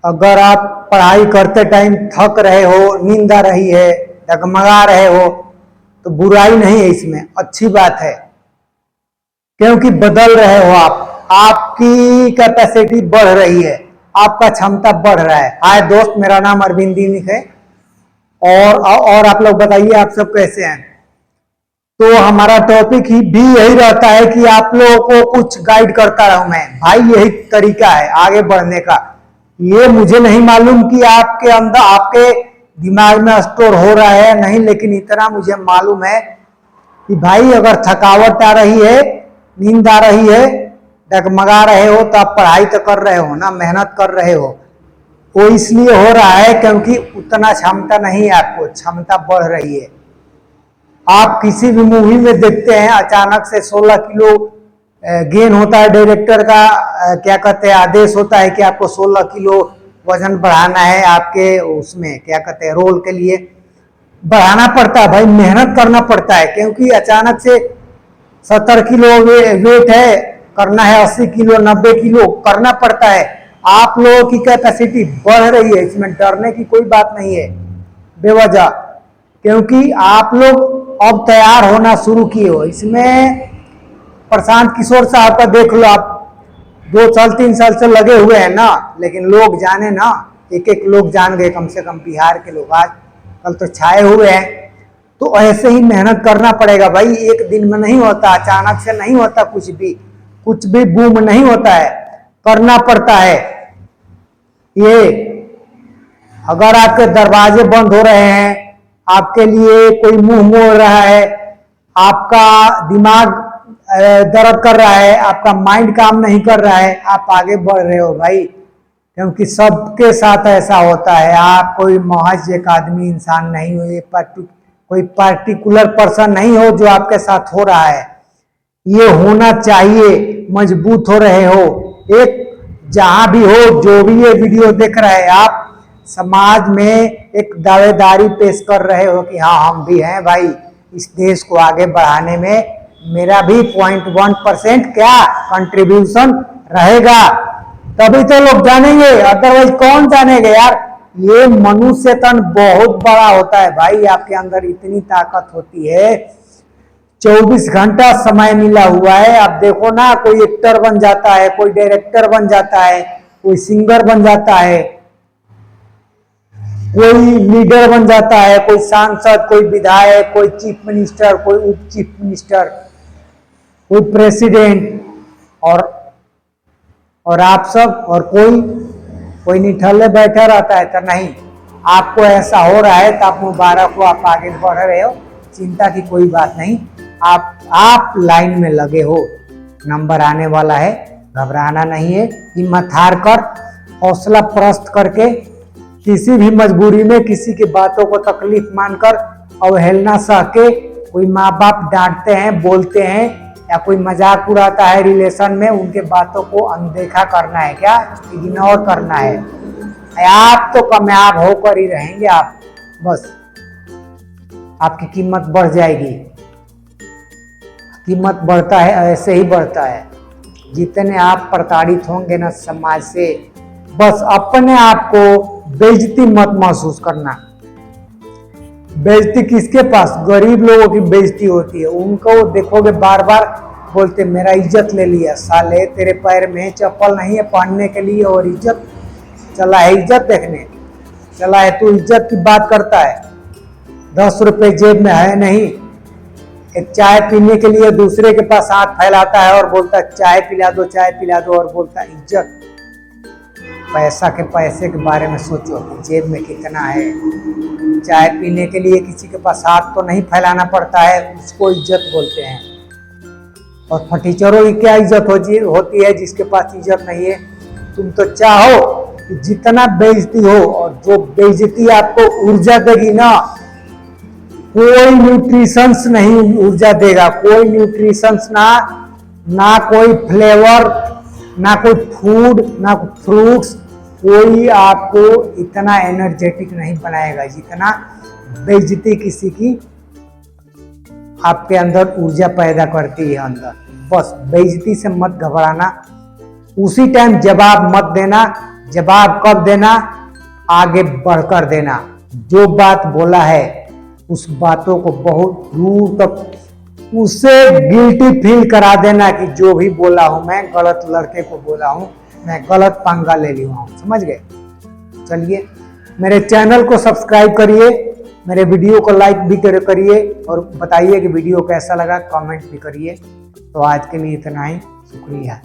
अगर आप पढ़ाई करते टाइम थक रहे हो, नींद आ रही है, डगमगा रहे हो, तो बुराई नहीं है इसमें, अच्छी बात है, क्योंकि बदल रहे हो आप, आपकी कैपेसिटी बढ़ रही है, आपका क्षमता बढ़ रहा है। हाय दोस्त, मेरा नाम अरविंद दीनिक है और आप लोग बताइए आप सब कैसे हैं। तो हमारा टॉपिक ही भी यही रहता है कि आप लोगों को कुछ गाइड करता रहूं मैं, भाई यही तरीका है आगे बढ़ने का। ये मुझे नहीं मालूम कि आपके अंदर, आपके दिमाग में स्टोर हो रहा है नहीं, लेकिन इतना मुझे मालूम है कि भाई अगर थकावट आ रही है, नींद आ रही है, डगमगा रहे हो, तो आप पढ़ाई तो कर रहे हो ना, मेहनत कर रहे हो। वो इसलिए हो रहा है क्योंकि उतना क्षमता नहीं है आपको, क्षमता बढ़ रही है। आप किसी भी मूवी में देखते हैं अचानक से 16 किलो गेन होता है, डायरेक्टर का क्या कहते हैं आदेश होता है कि आपको 16 किलो वजन बढ़ाना है, आपके उसमें क्या कहते हैं रोल के लिए बढ़ाना पड़ता है, भाई मेहनत करना पड़ता है, क्योंकि अचानक से 70 किलो वेट है, करना है 80 किलो 90 किलो करना पड़ता है। आप लोगों की कैपेसिटी बढ़ रही है, इसमें डरने की कोई बात नहीं है बेवजह, क्योंकि आप लोग अब तैयार होना शुरू किए हो। इसमें प्रशांत किशोर साहब का देख लो, आप 2 साल 3 साल से लगे हुए हैं ना, लेकिन लोग जाने ना, एक एक लोग जान गए, कम से कम बिहार के लोग आज कल तो छाए हुए हैं। तो ऐसे ही मेहनत करना पड़ेगा भाई, एक दिन में नहीं होता, अचानक से नहीं होता, कुछ भी बूम नहीं होता है, करना पड़ता है। ये अगर आपके दरवाजे बंद हो रहे हैं, आपके लिए कोई मुंह मोड़ रहा है, आपका दिमाग दर्द कर रहा है, आपका माइंड काम नहीं कर रहा है, आप आगे बढ़ रहे हो भाई, क्योंकि सबके साथ ऐसा होता है। आप कोई महज एक आदमी इंसान नहीं हो, ये कोई पार्टिकुलर पर्सन नहीं हो जो आपके साथ हो रहा है, ये होना चाहिए। मजबूत हो रहे हो, एक जहां भी हो, जो भी ये वीडियो देख रहे हैं आप, समाज में एक दावेदारी पेश कर रहे हो कि हाँ हम भी हैं भाई, इस देश को आगे बढ़ाने में मेरा भी 0.1% क्या कंट्रीब्यूशन रहेगा, तभी तो लोग जानेंगे, अदरवाइज कौन जानेगा यार। ये मनुष्य तन बहुत बड़ा होता है भाई, आपके अंदर इतनी ताकत होती है, 24 घंटा समय मिला हुआ है। आप देखो ना, कोई एक्टर बन जाता है, कोई डायरेक्टर बन जाता है, कोई सिंगर बन जाता है, कोई लीडर बन जाता है, कोई सांसद, कोई विधायक, कोई चीफ मिनिस्टर, कोई उप चीफ मिनिस्टर, कोई प्रेसिडेंट, और आप सब, और कोई निठल्ले बैठा रहता है। तो नहीं, आपको ऐसा हो रहा है तो आप मुबारक हो, आप आगे बढ़ रहे हो, चिंता की कोई बात नहीं। आप लाइन में लगे हो, नंबर आने वाला है, घबराना नहीं है। हिम्मत हार कर, हौसला प्रस्त करके, किसी भी मजबूरी में किसी की बातों को तकलीफ मानकर, अवहेलना सह के, कोई माँ बाप डांटते हैं, बोलते हैं, या कोई मजाक उड़ाता है रिलेशन में, उनके बातों को अनदेखा करना है, क्या इग्नोर करना है। आप तो कामयाब होकर ही रहेंगे, आप बस, आपकी कीमत बढ़ जाएगी। कीमत बढ़ता है, ऐसे ही बढ़ता है, जितने आप प्रताड़ित होंगे ना समाज से, बस अपने आप को बेइज्जती मत महसूस करना। बेइज्जती किसके पास? गरीब लोगों की बेइज्जती होती है, उनको देखोगे बार बार बोलते मेरा इज्जत ले लिया, साले तेरे पैर में चप्पल नहीं है पहनने के लिए, और इज्जत चला है, इज्जत देखने चला है, तू इज्जत की बात करता है, 10 रुपए जेब में है नहीं, एक चाय पीने के लिए दूसरे के पास हाथ फैलाता है और बोलता है चाय पिला दो, चाय पिला दो, और बोलता है इज्जत। पैसे के बारे में सोचो, जेब में कितना है। चाय पीने के लिए किसी के पास हाथ तो नहीं फैलाना पड़ता है, उसको इज्जत बोलते हैं। और फटीचरों की क्या इज्जत होती है जिसके पास इज्जत नहीं है। तुम तो चाहो कि जितना बेइज्जती हो, और जो बेइज्जती आपको ऊर्जा देगी ना, कोई न्यूट्रिशंस नहीं ऊर्जा देगा, कोई न्यूट्रिशंस ना कोई फ्लेवर, ना कोई फूड, ना कोई फ्रूट्स, कोई आपको इतना एनर्जेटिक नहीं बनाएगा जितना बेइज्जती किसी की आपके अंदर ऊर्जा पैदा करती है अंदर। बस बेइज्जती से मत घबराना, उसी टाइम जवाब मत देना जवाब कब देना, आगे बढ़कर देना। जो बात बोला है उस बातों को बहुत दूर तक उसे गिल्टी फील करा देना कि जो भी बोला हूं मैं गलत लड़के को बोला हूं, मैं गलत पंगा ले लिया हूं। समझ गए? चलिए, मेरे चैनल को सब्सक्राइब करिए, मेरे वीडियो को लाइक भी करिए और बताइए कि वीडियो कैसा लगा, कमेंट भी करिए। तो आज के लिए इतना ही, शुक्रिया।